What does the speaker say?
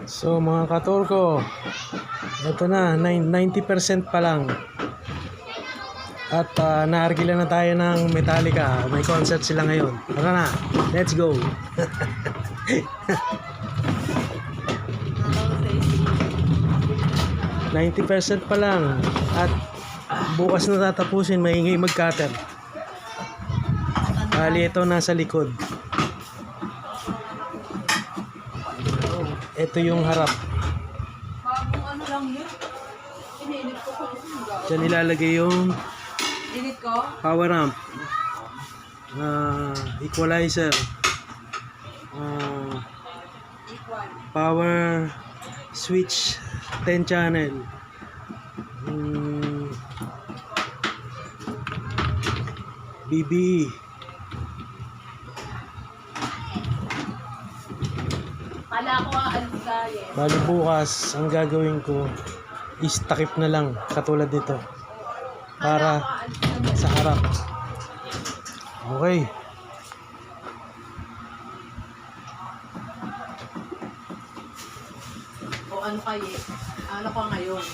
So mga katurko, ito na, 90% pa lang. At naargila na tayo ng Metallica. May concert sila ngayon. Tara na, let's go. 90% pa lang. At bukas na tatapusin, maingay mag-cutter. Bali ito nasa likod. Ito yung harap. Bagong ano lang yun. Ininit ko kung Diyan ilalagay yung init ko? power amp, equalizer, Equal. power switch 10 channel, BBE. Kala ko aalis tayo. Bali bukas ang gagawin ko is takip na lang katulad nito para sa harap. Okay. O ano kayo? Ano ka ngayon?